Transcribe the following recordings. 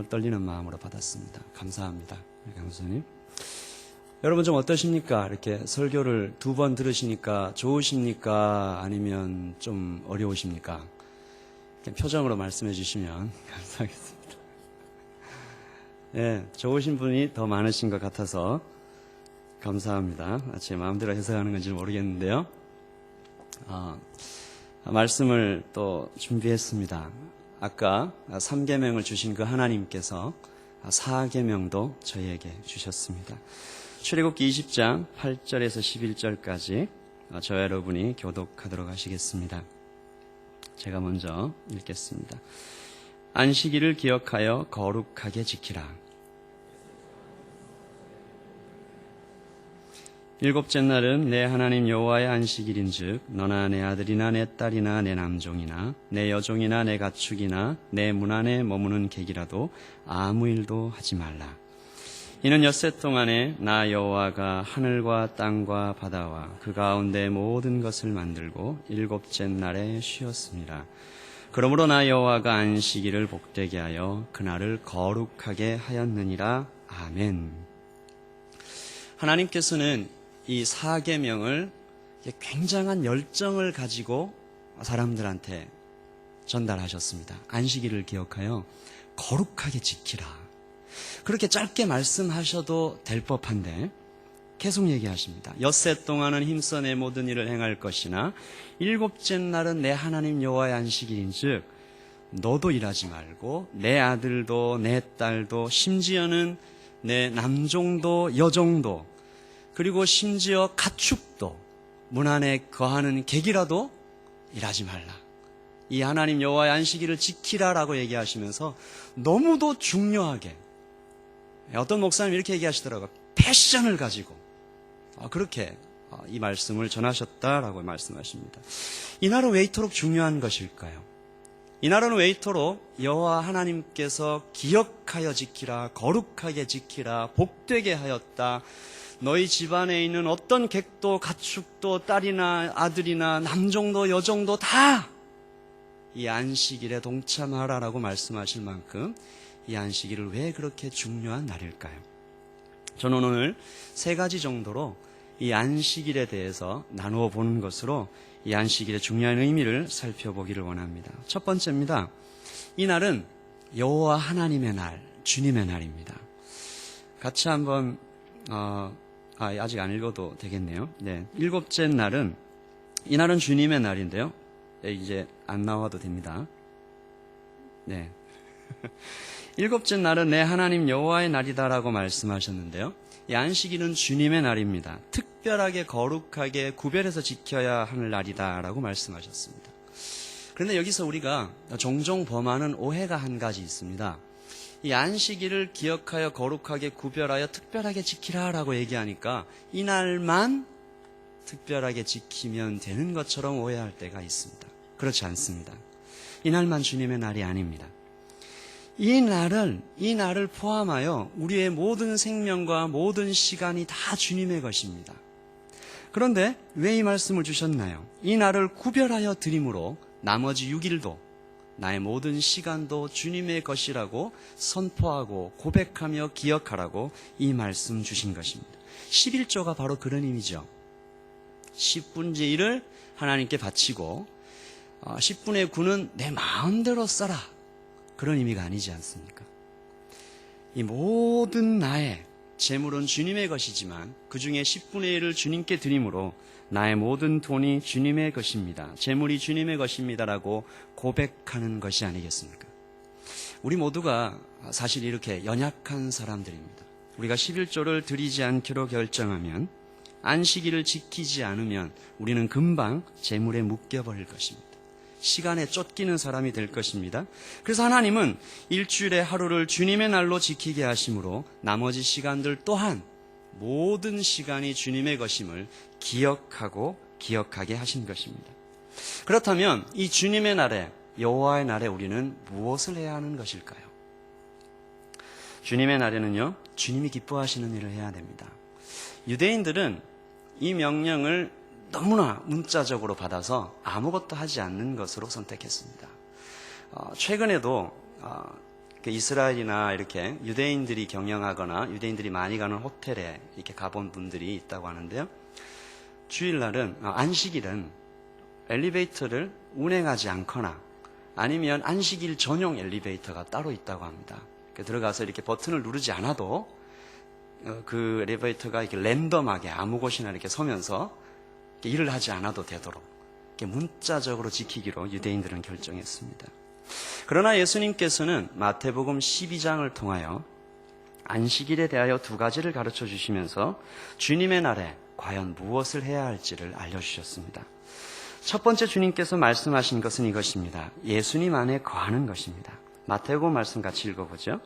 떨리는 마음으로 받았습니다. 감사합니다. 강수님. 여러분 좀 어떠십니까? 이렇게 설교를 2번 들으시니까 좋으십니까? 아니면 좀 어려우십니까? 표정으로 말씀해 주시면 감사하겠습니다. 예, 좋으신 분이 더 많으신 것 같아서 감사합니다. 제 마음대로 해석하는 건지 모르겠는데요. 말씀을 또 준비했습니다. 아까 3계명을 주신 그 하나님께서 4계명도 저희에게 주셨습니다. 출애굽기 20장 8절에서 11절까지 저와 여러분이 교독하도록 하시겠습니다. 제가 먼저 읽겠습니다. 안식일을 기억하여 거룩하게 지키라. 일곱째 날은 내 하나님 여호와의 안식일인즉 너나 내 아들이나 내 딸이나 내 남종이나 내 여종이나 내 가축이나 내 문 안에 머무는 객이라도 아무 일도 하지 말라. 이는 엿새 동안에 나 여호와가 하늘과 땅과 바다와 그 가운데 모든 것을 만들고 일곱째 날에 쉬었습니다. 그러므로 나 여호와가 안식일을 복되게 하여 그날을 거룩하게 하였느니라. 아멘. 하나님께서는 이 4계명을 굉장한 열정을 가지고 사람들한테 전달하셨습니다. 안식일을 기억하여 거룩하게 지키라. 그렇게 짧게 말씀하셔도 될 법한데 계속 얘기하십니다. 엿새 동안은 힘써 내 모든 일을 행할 것이나 일곱째 날은 내 하나님 여호와의 안식일인즉 너도 일하지 말고 내 아들도 내 딸도 심지어는 내 남종도 여종도 그리고 심지어 가축도 문 안에 거하는 객이라도 일하지 말라. 이 하나님 여호와의 안식일을 지키라라고 얘기하시면서 너무도 중요하게 어떤 목사님 이렇게 얘기하시더라고요. 패션을 가지고 그렇게 이 말씀을 전하셨다라고 말씀하십니다. 이 날은 왜 이토록 중요한 것일까요? 이 날은 왜 이토록 여호와 하나님께서 기억하여 지키라, 거룩하게 지키라, 복되게 하였다. 너희 집안에 있는 어떤 객도 가축도 딸이나 아들이나 남종도 여종도 다 이 안식일에 동참하라라고 말씀하실 만큼 이 안식일을 왜 그렇게 중요한 날일까요? 저는 오늘 3가지 정도로 이 안식일에 대해서 나누어 보는 것으로 이 안식일의 중요한 의미를 살펴보기를 원합니다. 첫 번째입니다. 이 날은 여호와 하나님의 날, 주님의 날입니다. 같이 한번 아직 안 읽어도 되겠네요. 네, 일곱째 날은 이 날은 주님의 날인데요. 네, 이제 안 나와도 됩니다. 네. 일곱째 날은 내 하나님 여호와의 날이다라고 말씀하셨는데요. 이 안식일은 주님의 날입니다. 특별하게 거룩하게 구별해서 지켜야 하는 날이다라고 말씀하셨습니다. 그런데 여기서 우리가 종종 범하는 오해가 한 가지 있습니다. 이 안식일을 기억하여 거룩하게 구별하여 특별하게 지키라라고 얘기하니까 이 날만 특별하게 지키면 되는 것처럼 오해할 때가 있습니다. 그렇지 않습니다. 이 날만 주님의 날이 아닙니다. 이 날을 포함하여 우리의 모든 생명과 모든 시간이 다 주님의 것입니다. 그런데 왜 이 말씀을 주셨나요? 이 날을 구별하여 드림으로 나머지 6일도 나의 모든 시간도 주님의 것이라고 선포하고 고백하며 기억하라고 이 말씀 주신 것입니다. 11조가 바로 그런 의미죠. 10분의 1을 하나님께 바치고 10분의 9는 내 마음대로 써라. 그런 의미가 아니지 않습니까? 이 모든 나의 재물은 주님의 것이지만 그 중에 10분의 1을 주님께 드림으로 나의 모든 돈이 주님의 것입니다. 재물이 주님의 것입니다라고 고백하는 것이 아니겠습니까? 우리 모두가 사실 이렇게 연약한 사람들입니다. 우리가 11조를 드리지 않기로 결정하면 안식일을 지키지 않으면 우리는 금방 재물에 묶여버릴 것입니다. 시간에 쫓기는 사람이 될 것입니다. 그래서 하나님은 일주일의 하루를 주님의 날로 지키게 하심으로 나머지 시간들 또한 모든 시간이 주님의 것임을 기억하게 하신 것입니다. 그렇다면 이 주님의 날에, 여호와의 날에 우리는 무엇을 해야 하는 것일까요? 주님의 날에는요, 주님이 기뻐하시는 일을 해야 됩니다. 유대인들은 이 명령을 너무나 문자적으로 받아서 아무것도 하지 않는 것으로 선택했습니다. 최근에도 그 이스라엘이나 이렇게 유대인들이 경영하거나 유대인들이 많이 가는 호텔에 이렇게 가본 분들이 있다고 하는데요. 주일날은, 안식일은 엘리베이터를 운행하지 않거나 아니면 안식일 전용 엘리베이터가 따로 있다고 합니다. 들어가서 이렇게 버튼을 누르지 않아도 그 엘리베이터가 이렇게 랜덤하게 아무 곳이나 이렇게 서면서 이렇게 일을 하지 않아도 되도록 이렇게 문자적으로 지키기로 유대인들은 결정했습니다. 그러나 예수님께서는 마태복음 12장을 통하여 안식일에 대하여 두 가지를 가르쳐 주시면서 주님의 날에 과연 무엇을 해야 할지를 알려주셨습니다. 첫 번째 주님께서 말씀하신 것은 이것입니다. 예수님 안에 거하는 것입니다. 마태복음 말씀 같이 읽어보죠.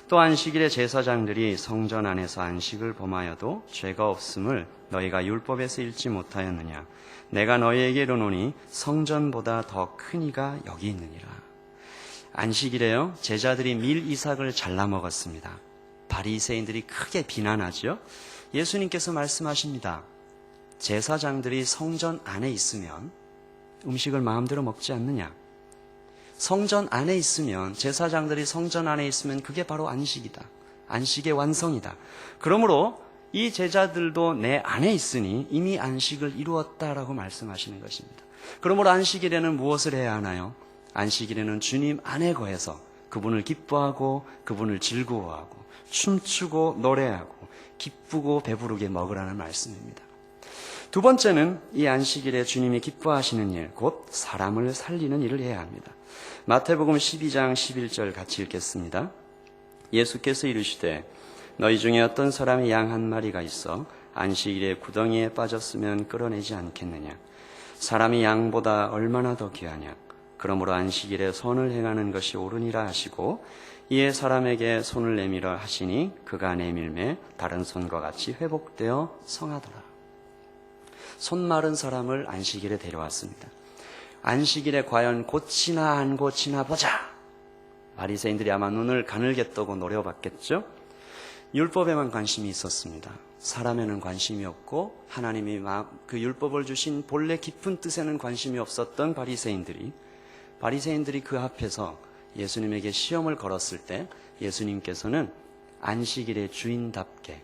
또 안식일에 제사장들이 성전 안에서 안식을 범하여도 죄가 없음을 너희가 율법에서 읽지 못하였느냐. 내가 너희에게 이르노니 성전보다 더 큰 이가 여기 있느니라. 안식일에요, 제자들이 밀 이삭을 잘라 먹었습니다. 바리새인들이 크게 비난하죠. 예수님께서 말씀하십니다. 제사장들이 성전 안에 있으면 음식을 마음대로 먹지 않느냐. 성전 안에 있으면, 제사장들이 성전 안에 있으면 그게 바로 안식이다. 안식의 완성이다. 그러므로 이 제자들도 내 안에 있으니 이미 안식을 이루었다라고 말씀하시는 것입니다. 그러므로 안식일에는 무엇을 해야 하나요? 안식일에는 주님 안에 거해서 그분을 기뻐하고 그분을 즐거워하고 춤추고 노래하고 기쁘고 배부르게 먹으라는 말씀입니다. 두 번째는 이 안식일에 주님이 기뻐하시는 일, 곧 사람을 살리는 일을 해야 합니다. 마태복음 12장 11절 같이 읽겠습니다. 예수께서 이르시되 너희 중에 어떤 사람이 양 한 마리가 있어 안식일에 구덩이에 빠졌으면 끌어내지 않겠느냐. 사람이 양보다 얼마나 더 귀하냐. 그러므로 안식일에 선을 행하는 것이 옳으니라 하시고 이에 사람에게 손을 내밀어 하시니 그가 내밀매 다른 손과 같이 회복되어 성하더라. 손 마른 사람을 안식일에 데려왔습니다. 안식일에 과연 고치나 안 고치나 보자. 바리새인들이 아마 눈을 가늘게 뜨고 노려봤겠죠. 율법에만 관심이 있었습니다. 사람에는 관심이 없고 하나님이 그 율법을 주신 본래 깊은 뜻에는 관심이 없었던 바리새인들이 그 앞에서 예수님에게 시험을 걸었을 때 예수님께서는 안식일의 주인답게,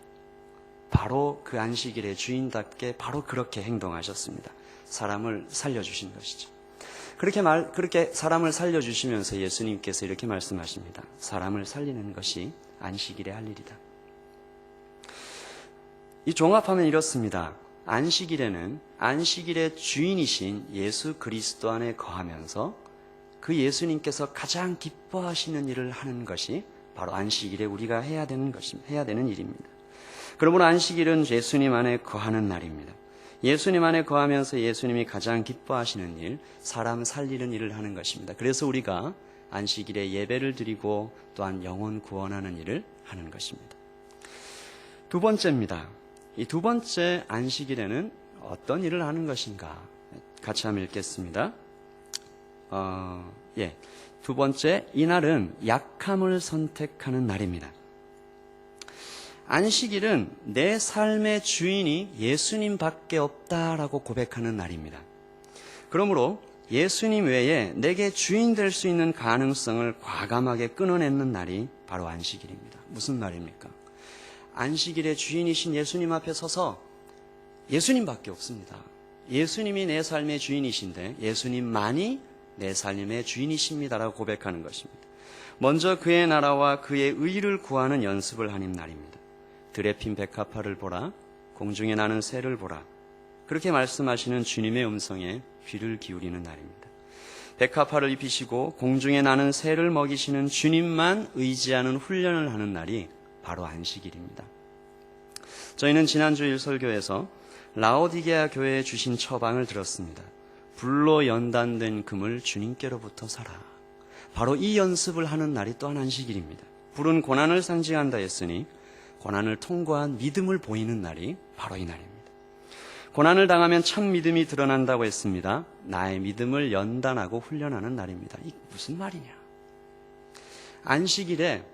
바로 그 안식일의 주인답게 바로 그렇게 행동하셨습니다. 사람을 살려주신 것이죠. 그렇게 사람을 살려주시면서 예수님께서 이렇게 말씀하십니다. 사람을 살리는 것이 안식일에 할 일이다. 이 종합하면 이렇습니다. 안식일에는 안식일의 주인이신 예수 그리스도 안에 거하면서 그 예수님께서 가장 기뻐하시는 일을 하는 것이 바로 안식일에 우리가 해야 되는 일입니다. 그러므로 안식일은 예수님 안에 거하는 날입니다. 예수님 안에 거하면서 예수님이 가장 기뻐하시는 일, 사람 살리는 일을 하는 것입니다. 그래서 우리가 안식일에 예배를 드리고 또한 영혼 구원하는 일을 하는 것입니다. 두 번째입니다. 이 두 번째 안식일에는 어떤 일을 하는 것인가? 같이 한번 읽겠습니다. 두 번째, 이날은 약함을 선택하는 날입니다. 안식일은 내 삶의 주인이 예수님 밖에 없다라고 고백하는 날입니다. 그러므로 예수님 외에 내게 주인 될 수 있는 가능성을 과감하게 끊어내는 날이 바로 안식일입니다. 무슨 말입니까? 안식일의 주인이신 예수님 앞에 서서 예수님밖에 없습니다. 예수님이 내 삶의 주인이신데 예수님만이 내 삶의 주인이십니다라고 고백하는 것입니다. 먼저 그의 나라와 그의 의를 구하는 연습을 하는 날입니다. 들에 핀 백합화를 보라, 공중에 나는 새를 보라. 그렇게 말씀하시는 주님의 음성에 귀를 기울이는 날입니다. 백합화를 입히시고 공중에 나는 새를 먹이시는 주님만 의지하는 훈련을 하는 날이 바로 안식일입니다. 저희는 지난주 설교에서 라오디게아 교회에 주신 처방을 들었습니다. 불로 연단된 금을 주님께로부터 사라. 바로 이 연습을 하는 날이 또한 안식일입니다. 불은 고난을 상징한다 했으니 고난을 통과한 믿음을 보이는 날이 바로 이 날입니다. 고난을 당하면 참 믿음이 드러난다고 했습니다. 나의 믿음을 연단하고 훈련하는 날입니다. 이게 무슨 말이냐? 안식일에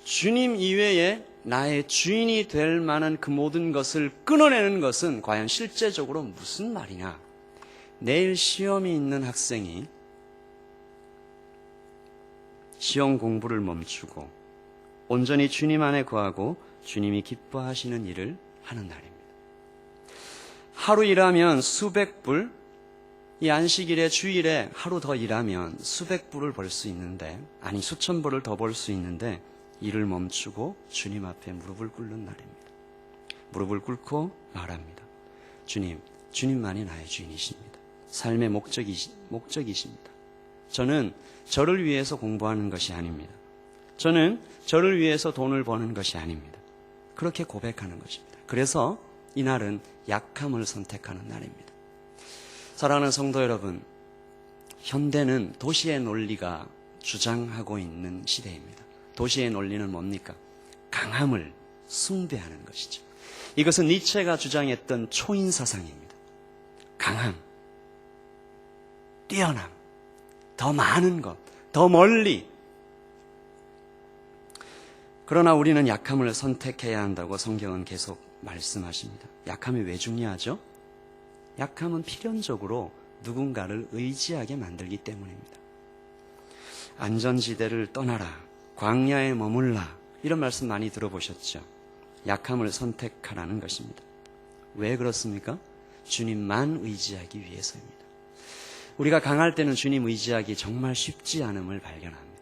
주님 이외에 나의 주인이 될 만한 그 모든 것을 끊어내는 것은 과연 실제적으로 무슨 말이냐? 내일 시험이 있는 학생이 시험 공부를 멈추고 온전히 주님 안에 거하고 주님이 기뻐하시는 일을 하는 날입니다. 하루 일하면 수백 불, 이 안식일에 주일에 하루 더 일하면 수백 불을 벌 수 있는데, 아니 수천 불을 더 벌 수 있는데 일을 멈추고 주님 앞에 무릎을 꿇는 날입니다. 무릎을 꿇고 말합니다. 주님, 주님만이 나의 주인이십니다. 삶의 목적이십니다. 저는 저를 위해서 공부하는 것이 아닙니다. 저는 저를 위해서 돈을 버는 것이 아닙니다. 그렇게 고백하는 것입니다. 그래서 이날은 약함을 선택하는 날입니다. 사랑하는 성도 여러분, 현대는 도시의 논리가 주장하고 있는 시대입니다. 도시의 논리는 뭡니까? 강함을 숭배하는 것이죠. 이것은 니체가 주장했던 초인 사상입니다. 강함, 뛰어남, 더 많은 것, 더 멀리. 그러나 우리는 약함을 선택해야 한다고 성경은 계속 말씀하십니다. 약함이 왜 중요하죠? 약함은 필연적으로 누군가를 의지하게 만들기 때문입니다. 안전지대를 떠나라, 광야에 머물라, 이런 말씀 많이 들어보셨죠? 약함을 선택하라는 것입니다. 왜 그렇습니까? 주님만 의지하기 위해서입니다. 우리가 강할 때는 주님 의지하기 정말 쉽지 않음을 발견합니다.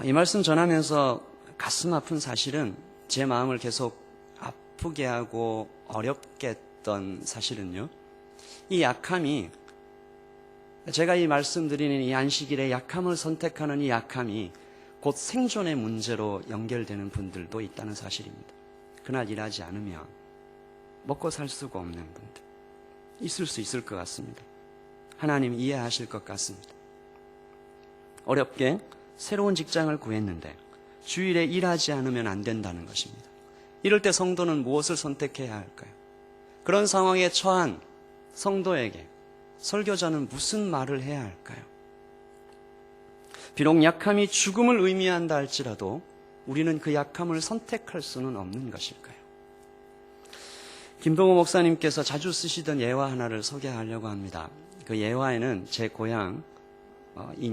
이 말씀 전하면서 가슴 아픈 사실은, 제 마음을 계속 아프게 하고 어렵게 했던 사실은요, 이 약함이, 제가 이 말씀드리는 이 안식일에 약함을 선택하는 이 약함이 곧 생존의 문제로 연결되는 분들도 있다는 사실입니다. 그날 일하지 않으면 먹고 살 수가 없는 분들 있을 수 있을 것 같습니다. 하나님 이해하실 것 같습니다. 어렵게 새로운 직장을 구했는데 주일에 일하지 않으면 안 된다는 것입니다. 이럴 때 성도는 무엇을 선택해야 할까요? 그런 상황에 처한 성도에게 설교자는 무슨 말을 해야 할까요? 비록 약함이 죽음을 의미한다 할지라도 우리는 그 약함을 선택할 수는 없는 것일까요? 김동호 목사님께서 자주 쓰시던 예화 하나를 소개하려고 합니다. 그 예화에는 제 고향인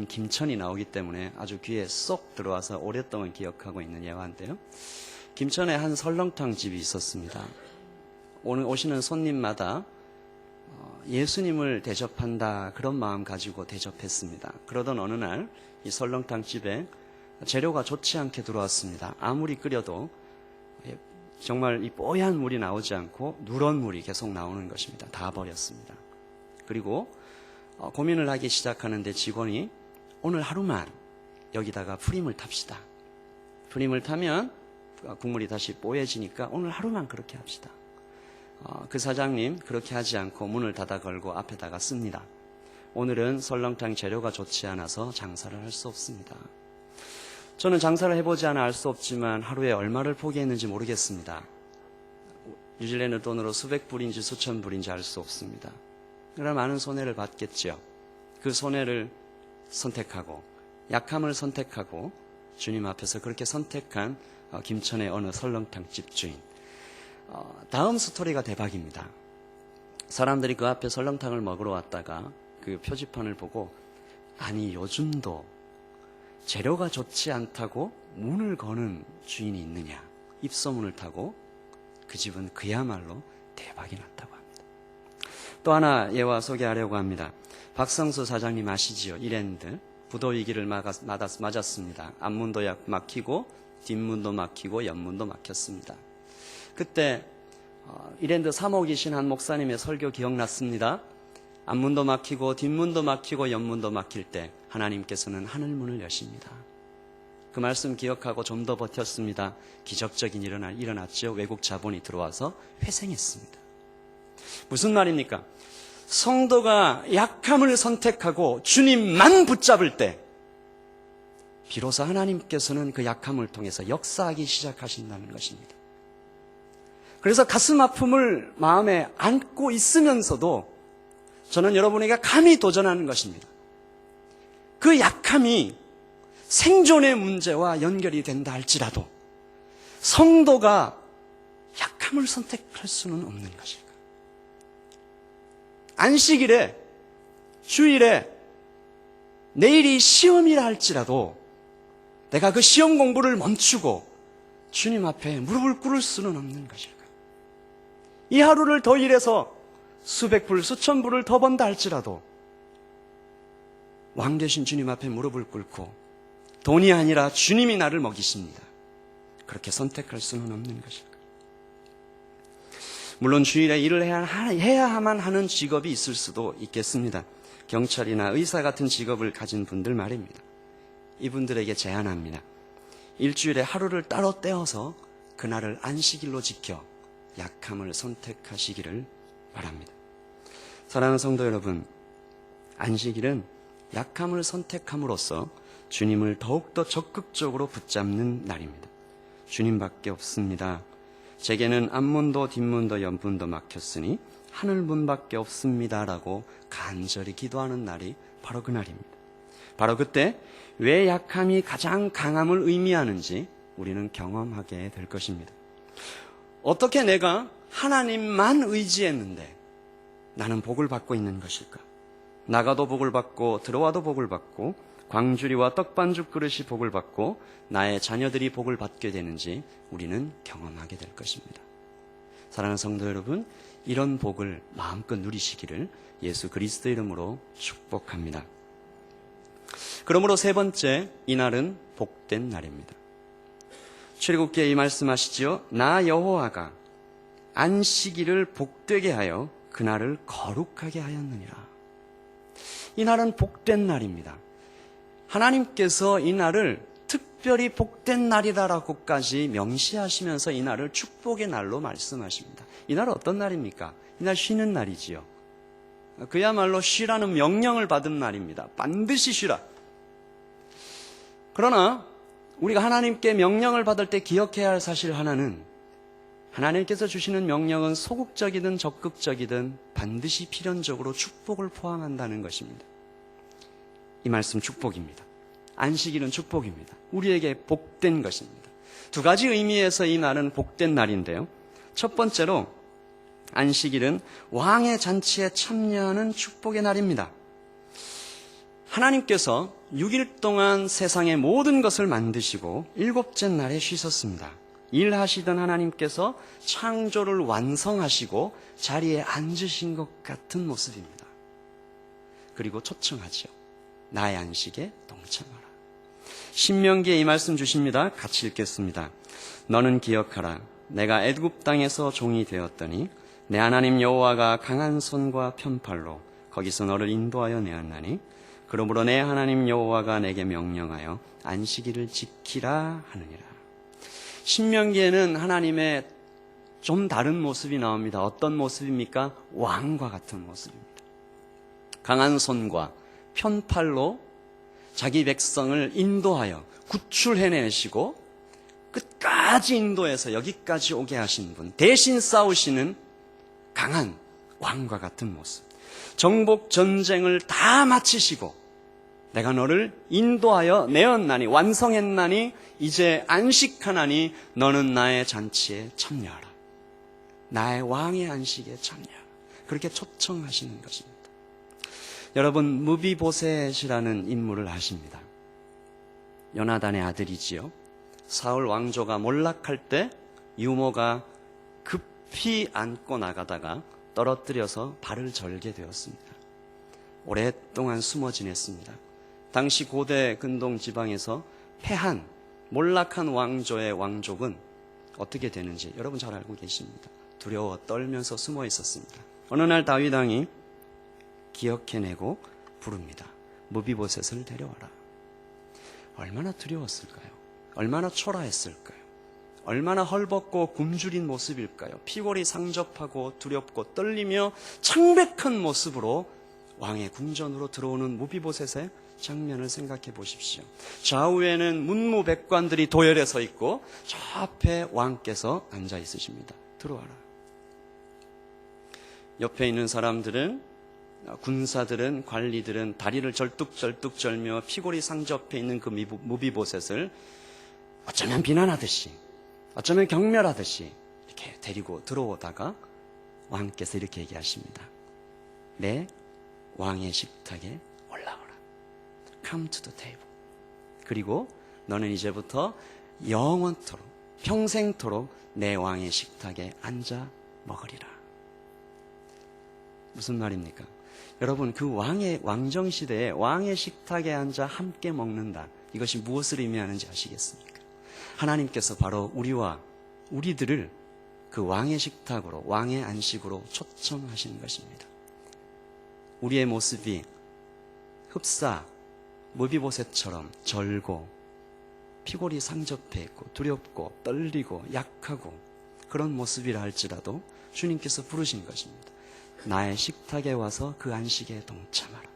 김천이 나오기 때문에 아주 귀에 쏙 들어와서 오랫동안 기억하고 있는 예화인데요. 김천에 한 설렁탕 집이 있었습니다. 오늘 오시는 손님마다 예수님을 대접한다, 그런 마음 가지고 대접했습니다. 그러던 어느 날 이 설렁탕 집에 재료가 좋지 않게 들어왔습니다. 아무리 끓여도 정말 이 뽀얀 물이 나오지 않고 누런 물이 계속 나오는 것입니다. 다 버렸습니다. 그리고 고민을 하기 시작하는데 직원이 오늘 하루만 여기다가 프림을 탑시다. 프림을 타면 국물이 다시 뽀얘지니까 오늘 하루만 그렇게 합시다. 그 사장님 그렇게 하지 않고 문을 닫아 걸고 앞에다가 씁니다. 오늘은 설렁탕 재료가 좋지 않아서 장사를 할 수 없습니다. 저는 장사를 해보지 않아 알 수 없지만 하루에 얼마를 포기했는지 모르겠습니다. 뉴질랜드 돈으로 수백 불인지 수천 불인지 알 수 없습니다. 그러나 많은 손해를 받겠죠. 그 손해를 선택하고 약함을 선택하고 주님 앞에서 그렇게 선택한 김천의 어느 설렁탕 집 주인. 다음 스토리가 대박입니다. 사람들이 그 앞에 설렁탕을 먹으러 왔다가 그 표지판을 보고, 아니 요즘도 재료가 좋지 않다고 문을 거는 주인이 있느냐, 입소문을 타고 그 집은 그야말로 대박이 났다고 합니다. 또 하나 예화 소개하려고 합니다. 박성수 사장님 아시지요? 이랜드 부도위기를 맞았습니다. 앞문도 막히고 뒷문도 막히고 옆문도 막혔습니다. 그때 이랜드 사목이신 한 목사님의 설교 기억났습니다. 앞문도 막히고 뒷문도 막히고 옆문도 막힐 때 하나님께서는 하늘문을 여십니다. 그 말씀 기억하고 좀 더 버텼습니다. 기적적인 일이 일어났죠. 외국 자본이 들어와서 회생했습니다. 무슨 말입니까? 성도가 약함을 선택하고 주님만 붙잡을 때 비로소 하나님께서는 그 약함을 통해서 역사하기 시작하신다는 것입니다. 그래서 가슴 아픔을 마음에 안고 있으면서도 저는 여러분에게 감히 도전하는 것입니다. 그 약함이 생존의 문제와 연결이 된다 할지라도 성도가 약함을 선택할 수는 없는 것일까? 안식일에, 주일에 내일이 시험이라 할지라도 내가 그 시험 공부를 멈추고 주님 앞에 무릎을 꿇을 수는 없는 것일까? 이 하루를 더 일해서 수백 불, 수천 불을 더 번다 할지라도 왕 되신 주님 앞에 무릎을 꿇고 돈이 아니라 주님이 나를 먹이십니다. 그렇게 선택할 수는 없는 것일까? 물론 주일에 일을 해야만 하는 직업이 있을 수도 있겠습니다. 경찰이나 의사 같은 직업을 가진 분들 말입니다. 이분들에게 제안합니다. 일주일에 하루를 따로 떼어서 그날을 안식일로 지켜 약함을 선택하시기를 바랍니다. 사랑하는 성도 여러분, 안식일은 약함을 선택함으로써 주님을 더욱더 적극적으로 붙잡는 날입니다. 주님밖에 없습니다. 제게는 앞문도 뒷문도 옆문도 막혔으니 하늘문밖에 없습니다라고 간절히 기도하는 날이 바로 그 날입니다. 바로 그때 왜 약함이 가장 강함을 의미하는지 우리는 경험하게 될 것입니다. 어떻게 내가 하나님만 의지했는데 나는 복을 받고 있는 것일까? 나가도 복을 받고 들어와도 복을 받고 광주리와 떡반죽 그릇이 복을 받고 나의 자녀들이 복을 받게 되는지 우리는 경험하게 될 것입니다. 사랑하는 성도 여러분, 이런 복을 마음껏 누리시기를 예수 그리스도 이름으로 축복합니다. 그러므로 세 번째, 이날은 복된 날입니다. 출애굽기에 이 말씀하시지요. 나 여호와가 안식일을 복되게 하여 그날을 거룩하게 하였느니라. 이 날은 복된 날입니다. 하나님께서 이 날을 특별히 복된 날이다라고까지 명시하시면서 이 날을 축복의 날로 말씀하십니다. 이 날은 어떤 날입니까? 이 날 쉬는 날이지요. 그야말로 쉬라는 명령을 받은 날입니다. 반드시 쉬라. 그러나 우리가 하나님께 명령을 받을 때 기억해야 할 사실 하나는 하나님께서 주시는 명령은 소극적이든 적극적이든 반드시 필연적으로 축복을 포함한다는 것입니다. 이 말씀 축복입니다. 안식일은 축복입니다. 우리에게 복된 것입니다. 두 가지 의미에서 이 날은 복된 날인데요. 첫 번째로 안식일은 왕의 잔치에 참여하는 축복의 날입니다. 하나님께서 6일 동안 세상의 모든 것을 만드시고 일곱째 날에 쉬셨습니다. 일하시던 하나님께서 창조를 완성하시고 자리에 앉으신 것 같은 모습입니다. 그리고 초청하죠. 나의 안식에 동참하라. 신명기에 이 말씀 주십니다. 같이 읽겠습니다. 너는 기억하라. 내가 애굽 땅에서 종이 되었더니 내 하나님 여호와가 강한 손과 편팔로 거기서 너를 인도하여 내었나니 그러므로 내 하나님 여호와가 내게 명령하여 안식일을 지키라 하느니라. 신명기에는 하나님의 좀 다른 모습이 나옵니다. 어떤 모습입니까? 왕과 같은 모습입니다. 강한 손과 편팔로 자기 백성을 인도하여 구출해내시고 끝까지 인도해서 여기까지 오게 하신 분, 대신 싸우시는 강한 왕과 같은 모습. 정복 전쟁을 다 마치시고 내가 너를 인도하여 내었나니, 완성했나니 이제 안식하나니 너는 나의 잔치에 참여하라. 나의 왕의 안식에 참여하라. 그렇게 초청하시는 것입니다. 여러분, 무비보셋이라는 인물을 아십니다. 요나단의 아들이지요. 사울 왕조가 몰락할 때 유모가 급히 안고 나가다가 떨어뜨려서 발을 절게 되었습니다. 오랫동안 숨어 지냈습니다. 당시 고대 근동 지방에서 패한 몰락한 왕조의 왕족은 어떻게 되는지 여러분 잘 알고 계십니다. 두려워 떨면서 숨어 있었습니다. 어느 날 다윗 왕이 기억해내고 부릅니다. 무비보셋을 데려와라. 얼마나 두려웠을까요? 얼마나 초라했을까요? 얼마나 헐벗고 굶주린 모습일까요? 피골이 상접하고 두렵고 떨리며 창백한 모습으로 왕의 궁전으로 들어오는 무비보셋의 장면을 생각해 보십시오. 좌우에는 문무백관들이 도열해 서 있고 저 앞에 왕께서 앉아 있으십니다. 들어와라. 옆에 있는 사람들은, 군사들은, 관리들은 다리를 절뚝절뚝 절며 피골이 상접해 있는 그 무비보셋을 어쩌면 비난하듯이, 어쩌면 경멸하듯이 이렇게 데리고 들어오다가 왕께서 이렇게 얘기하십니다. 내 왕의 식탁에 올라오라. Come to the table. 그리고 너는 이제부터 영원토록 평생토록 내 왕의 식탁에 앉아 먹으리라. 무슨 말입니까? 여러분, 그 왕정시대에 왕의 식탁에 앉아 함께 먹는다. 이것이 무엇을 의미하는지 아시겠습니까? 하나님께서 바로 우리들을 그 왕의 식탁으로, 왕의 안식으로 초청하시는 것입니다. 우리의 모습이 흡사 무비보셋처럼 절고 피골이 상접해 있고 두렵고 떨리고 약하고 그런 모습이라 할지라도 주님께서 부르신 것입니다. 나의 식탁에 와서 그 안식에 동참하라.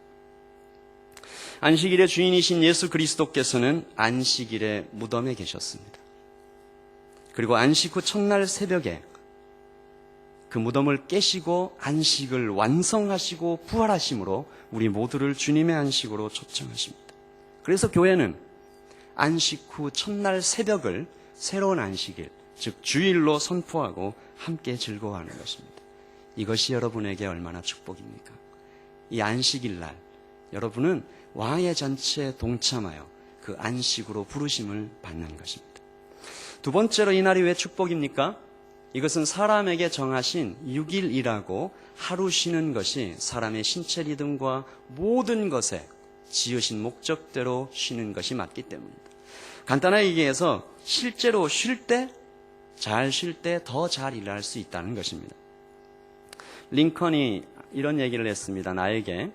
안식일의 주인이신 예수 그리스도께서는 안식일의 무덤에 계셨습니다. 그리고 안식 후 첫날 새벽에 그 무덤을 깨시고 안식을 완성하시고 부활하심으로 우리 모두를 주님의 안식으로 초청하십니다. 그래서 교회는 안식 후 첫날 새벽을 새로운 안식일, 즉 주일로 선포하고 함께 즐거워하는 것입니다. 이것이 여러분에게 얼마나 축복입니까? 이 안식일 날 여러분은 왕의 잔치에 동참하여 그 안식으로 부르심을 받는 것입니다. 두 번째로 이 날이 왜 축복입니까? 이것은 사람에게 정하신 6일이라고 하루 쉬는 것이 사람의 신체 리듬과 모든 것에 지으신 목적대로 쉬는 것이 맞기 때문입니다. 간단하게 얘기해서 실제로 쉴 때, 잘 쉴 때 더 잘 일할 수 있다는 것입니다. 링컨이 이런 얘기를 했습니다. 나에게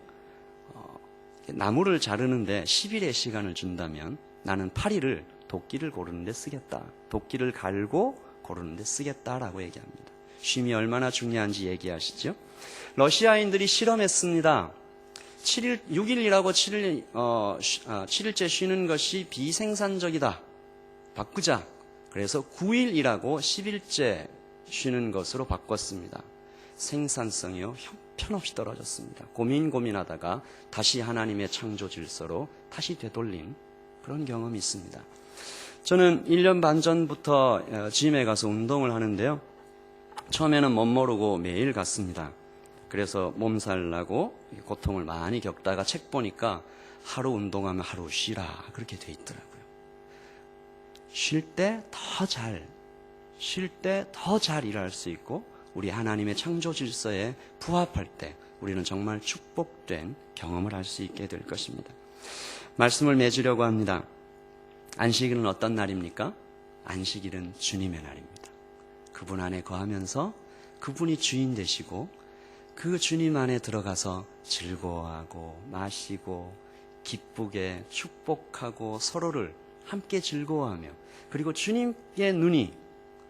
나무를 자르는데 10일의 시간을 준다면 나는 8일을 도끼를 고르는 데 쓰겠다. 도끼를 갈고 고르는 데 쓰겠다라고 얘기합니다. 쉼이 얼마나 중요한지 얘기하시죠. 러시아인들이 실험했습니다. 6일이라고 7일째 쉬는 것이 비생산적이다. 바꾸자. 그래서 9일이라고 10일째 쉬는 것으로 바꿨습니다. 생산성이요 형편없이 떨어졌습니다. 고민하다가 다시 하나님의 창조 질서로 다시 되돌린 그런 경험이 있습니다. 저는 1년 반 전부터 짐에 가서 운동을 하는데요. 처음에는 멋모르고 매일 갔습니다. 그래서 몸살 나고 고통을 많이 겪다가 책 보니까 하루 운동하면 하루 쉬라 그렇게 돼 있더라고요. 쉴 때 더 잘 일할 수 있고 우리 하나님의 창조 질서에 부합할 때 우리는 정말 축복된 경험을 할 수 있게 될 것입니다. 말씀을 맺으려고 합니다. 안식일은 어떤 날입니까? 안식일은 주님의 날입니다. 그분 안에 거하면서 그분이 주인 되시고 그 주님 안에 들어가서 즐거워하고 마시고 기쁘게 축복하고 서로를 함께 즐거워하며 그리고 주님의 눈이,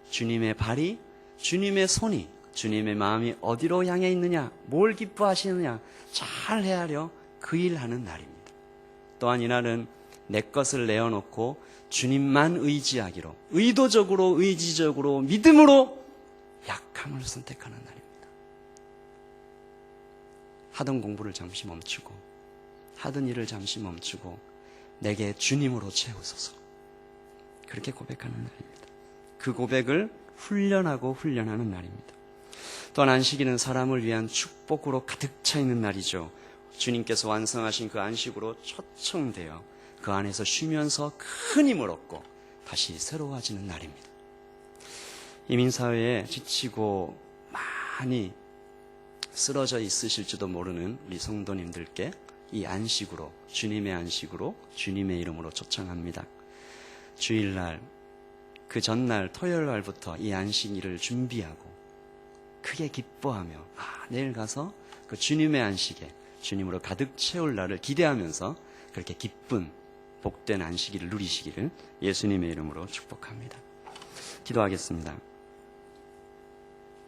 주님의 발이, 주님의 손이, 주님의 마음이 어디로 향해 있느냐, 뭘 기뻐하시느냐 잘 헤아려 그 일하는 날입니다. 또한 이날은 내 것을 내어놓고 주님만 의지하기로, 의도적으로, 의지적으로, 믿음으로 약함을 선택하는 날입니다. 하던 공부를 잠시 멈추고 하던 일을 잠시 멈추고 내게 주님으로 채우소서 그렇게 고백하는 날입니다. 그 고백을 훈련하는 날입니다. 또한 안식일은 사람을 위한 축복으로 가득 차 있는 날이죠. 주님께서 완성하신 그 안식으로 초청되어 그 안에서 쉬면서 큰 힘을 얻고 다시 새로워지는 날입니다. 이민사회에 지치고 많이 쓰러져 있으실지도 모르는 우리 성도님들께 이 안식으로, 주님의 안식으로, 주님의 이름으로 초청합니다. 주일날, 그 전날 토요일날부터 이 안식일을 준비하고 크게 기뻐하며 내일 가서 그 주님의 안식에 주님으로 가득 채울 날을 기대하면서 그렇게 기쁜 복된 안식일을 누리시기를 예수님의 이름으로 축복합니다. 기도하겠습니다.